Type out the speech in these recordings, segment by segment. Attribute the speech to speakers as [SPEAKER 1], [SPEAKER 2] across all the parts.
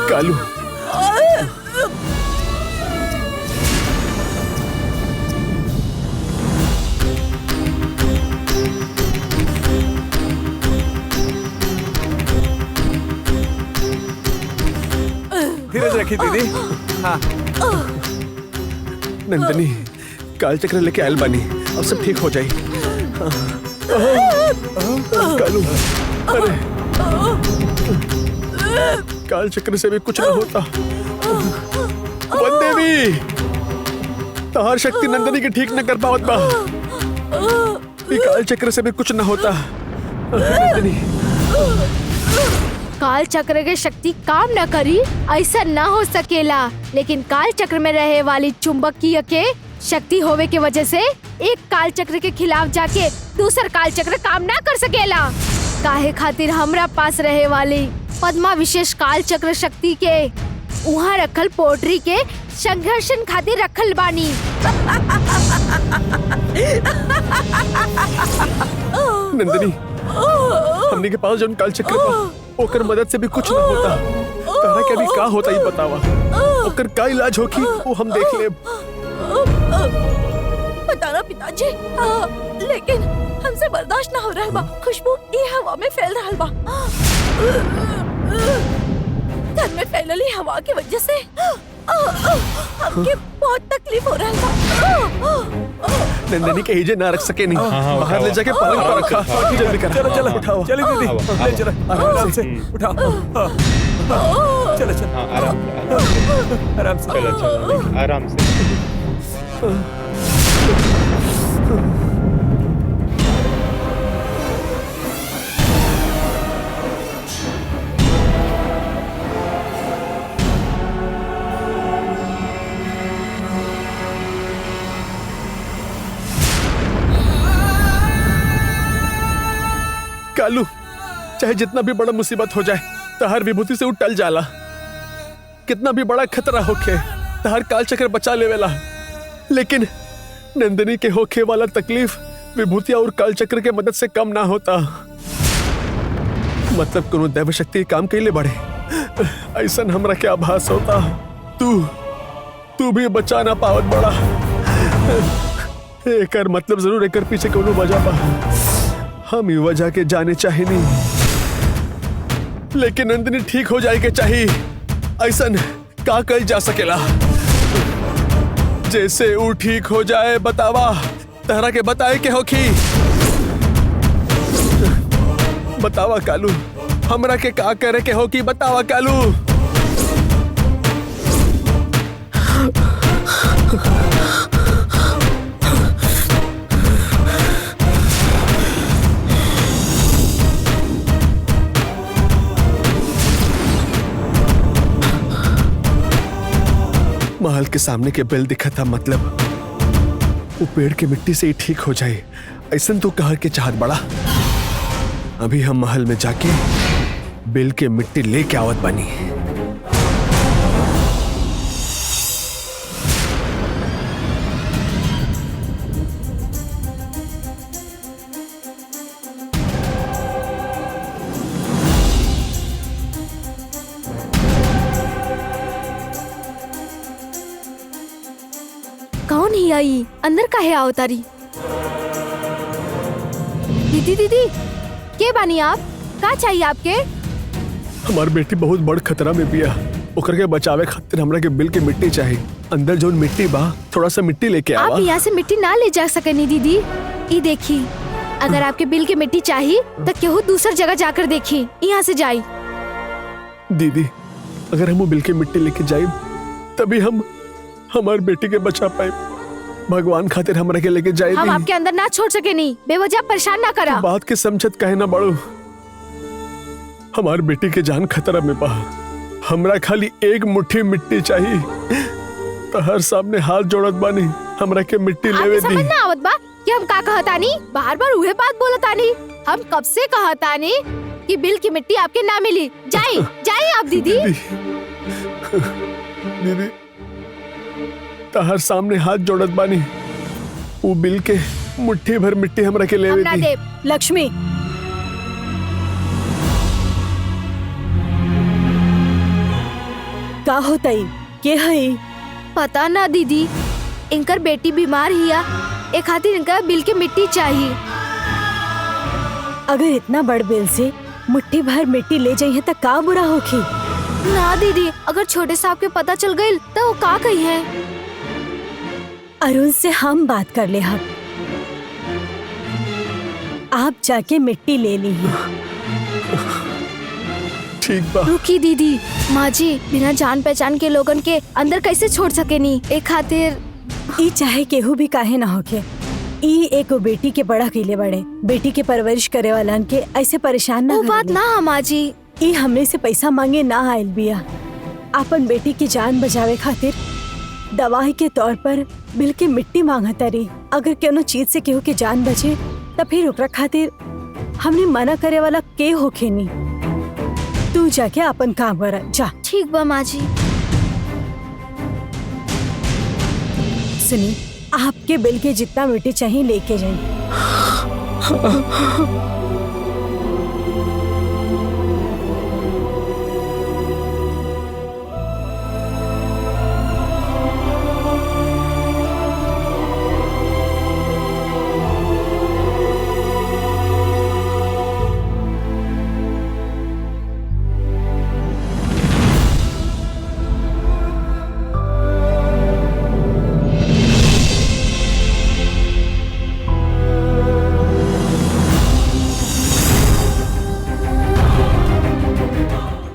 [SPEAKER 1] कालू,
[SPEAKER 2] धीरज रखी दीदी। हाँ
[SPEAKER 1] नंदनी, काल चक्र लेके आयल बानी, अब सब ठीक हो जाई। कालू, अरे काल चक्र से भी कुछ ना होता। वन देवी, तहार शक्ति नंदनी के ठीक न कर पावत बा। ई काल चक्र से भी कुछ न होता। नंदनी,
[SPEAKER 3] काल चक्र के शक्ति काम न करी ऐसा न हो सकेला, लेकिन काल चक्र में रहे वाली चुंबकीय के शक्ति होवे के वजह से एक काल चक्र के खिलाफ जाके दूसर काल चक्र काम ना कर सकेला। काहे खातिर हमरा पास रहे वाली पद्मा विशेष काल चक्र शक्ति के वहाँ रखल पोट्री के संघर्षण खातिर रखल बानी।
[SPEAKER 1] नंदनी, हमने के पास जौन काल चक्र बा, ओकर मदद से भी कुछ न होता। तारा के अभी का होता ही बतावा। ओकर का इलाज होखी वो हम देख लेब।
[SPEAKER 4] बताना पिताजी, लेकिन हमसे बर्दाश्त ना हो रहा बा। खुशबू ये हवा में फैल रहा बा। घर में फैलली हवा की वजह से हमके बहुत तकलीफ हो रहा बा।
[SPEAKER 1] नंदनी के हिजे ना रख सके नहीं, बाहर ले जाके पलंग पर रखा। जल्दी कर, चलो चलो उठाओ।
[SPEAKER 2] चलो दीदी, ले चलो आराम से उठाओ। चलो चलो आराम से
[SPEAKER 5] चलो आराम से।
[SPEAKER 1] कालू, चाहे जितना भी बड़ा मुसीबत हो जाए, तहार विभूति से वो टल जाला। कितना भी बड़ा खतरा होखे, तहार काल चक्र बचा लेवेला। लेकिन नंदनी के होखे वाला तकलीफ विभूति और काल चक्र के मदद से कम ना होता। मतलब कोनो दैव शक्ति काम कैले बढ़े, ऐसा हमरा के आभास होता। तू भी बचा ना पावत बड़ा। एकर मतलब जरूर एकर पीछे कोनो वजह बा। हम ये वजह के जाने चाहे नहीं, लेकिन नंदनी ठीक हो जाए के चाहिए। ऐसा का कल जा सकेला? जैसे वो ठीक हो जाए बतावा, तहरा के बताए के होखी। बतावा कालू, हमरा के का करे के होखी, बतावा कालू। महल के सामने के बेल दिखा था, मतलब वो पेड़ के मिट्टी से ही ठीक हो जाए, ऐसा तो कहा के चाहत बड़ा। अभी हम महल में जाके बेल के मिट्टी लेके आवत बनी।
[SPEAKER 3] कौन ही आई? अंदर काहे आओ तारी? दीदी दीदी, के बानी आप? का चाहिए आपके?
[SPEAKER 1] हमार बेटी बहुत बड़ खतरा में बिया, ओकर के बचावे खातिर हमरा के बिल के मिट्टी चाहिए। अंदर जो मिट्टी बा, थोड़ा सा मिट्टी लेके आवा।
[SPEAKER 3] आप यहाँ से मिट्टी ना ले जा सकनी दीदी। ये देखी, अगर आपके बिल के मिट्टी चाहिए तो केहू दूसर जगह जाकर देखी, यहाँ से जाई।
[SPEAKER 1] दीदी, अगर हम वो बिल के मिट्टी लेके जाए तभी हम हमार बेटी के बचा पाए। भगवान खातिर हमरा के लेके जाए।
[SPEAKER 3] हम आपके अंदर ना छोड़ सके नहीं, बेवजह परेशान ना करा।
[SPEAKER 1] बात के समझत कहे ना बड़ो। हमार बेटी के जान खतरा में बा। हमरा खाली एक मुट्ठी मिट्टी चाहिए। तो हर सामने हाथ जोड़त बानी, हमरा के मिट्टी लेवे दी।
[SPEAKER 3] समझ ना आवत बा कि हम का कहतानी? बार बार उहे बात बोलतानी। हम कब से कहतानी कि बिल की मिट्टी आपके ना मिली। जाई जाई आप दीदी।
[SPEAKER 1] दीदी, हर सामने हाथ जोड़त बानी, वो बिल के मुट्ठी भर मिट्टी हमरा के लेवे दी।
[SPEAKER 4] देव, लक्ष्मी, का होता ही के हई?
[SPEAKER 3] पता ना दीदी, इनकर बेटी बीमार हिया, ए खातिर इनका बिल के मिट्टी चाहिए।
[SPEAKER 4] अगर इतना बड़ बिल से मुट्ठी भर मिट्टी ले जाइए तो का बुरा होखी?
[SPEAKER 3] ना दीदी, अगर छोटे साहब के पता चल गई तो वो का कही है?
[SPEAKER 4] अरुण से हम बात कर ले हम। आप जाके मिट्टी ले ली।
[SPEAKER 1] ठीक बा।
[SPEAKER 3] रुकी दीदी, माँ जी बिना जान पहचान के लोगन के अंदर कैसे छोड़ सके नी? ए खातिर
[SPEAKER 4] ई चाहे केहू भी काहे ना होके, ई एको बेटी के बड़ा कइले बड़े, बेटी के परवरिश करे वालन के ऐसे परेशान ना
[SPEAKER 3] वो बात
[SPEAKER 4] करेले।
[SPEAKER 3] ना माँ जी।
[SPEAKER 4] ई हमने से पैसा मांगे ना आयल बिया, अपन बेटी की जान बचावे खातिर दवाई के तौर पर बिल के मिट्टी मांगता रही। अगर कोनो चीज से केहू के जान बचे तो फिर ओकरा खातिर हमने मना करे वाला के होखे नी। तू जाके अपन काम कर जा।
[SPEAKER 3] ठीक बा माँ जी।
[SPEAKER 4] सुनी, आपके बिल के जितना मिट्टी चाहिए लेके जाइए।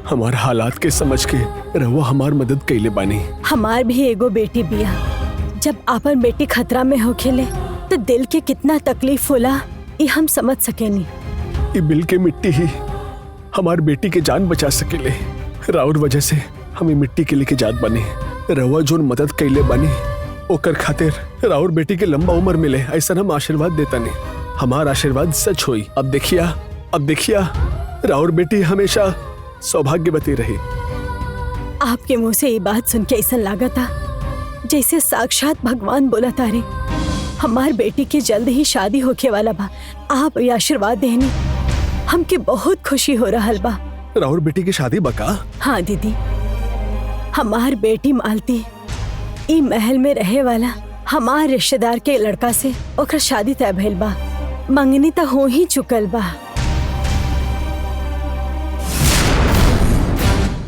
[SPEAKER 1] हमार हालात के समझ के रहुआ हमार मदद कैले बानी।
[SPEAKER 4] हमार भी एगो बेटी बिया, जब आपन बेटी खतरा में होखेले तो दिल के कितना तकलीफ होला ये हम समझ सकेनी।
[SPEAKER 1] ये बिल के मिट्टी ही हमार बेटी के जान बचा सकेले। राउर वजह से हमें मिट्टी के लेके जात बनी। रहुआ जोन मदद कैले बानी ओकर खातिर राउर बेटी के लंबा उम्र मिले, ऐसा हम आशीर्वाद देता नहीं। हमार आशीर्वाद सच हुई। अब देखिया राउर बेटी हमेशा सौभाग्यवती रही।
[SPEAKER 4] आपके मुंह से ये बात सुन के ऐसा लगा था जैसे साक्षात भगवान बोला तारे। हमार बेटी की जल्द ही शादी होके वाला बा। आप ये आशीर्वाद देनी हमके बहुत खुशी हो रहा बा।
[SPEAKER 1] राउर बेटी की शादी बका?
[SPEAKER 4] हाँ दीदी, हमार बेटी मालती ई महल में रहे वाला हमार रिश्तेदार के लड़का से ओकर शादी तय भइल बा। मंगनी तो हो ही चुकल बा।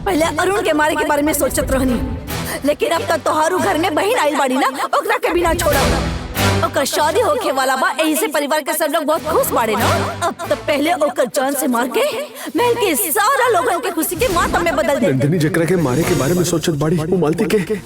[SPEAKER 6] पहले अरुण के मारे के बारे में सोचत रहनी, लेकिन अब तक तोहारू घर में बहन आइल बाड़ी ना, ओकरा के बिना छोड़ा। ओकर शादी होके वाला बा, यही से परिवार के सब लोग बहुत खुश बाड़े ना। अब तो पहले ओकर जान से मार के महल के सारा लोगों के खुशी के मातम में बदल दे।
[SPEAKER 1] नंदिनी जकरा के मारे के बारे में सोचत बाड़ी, वो मालती के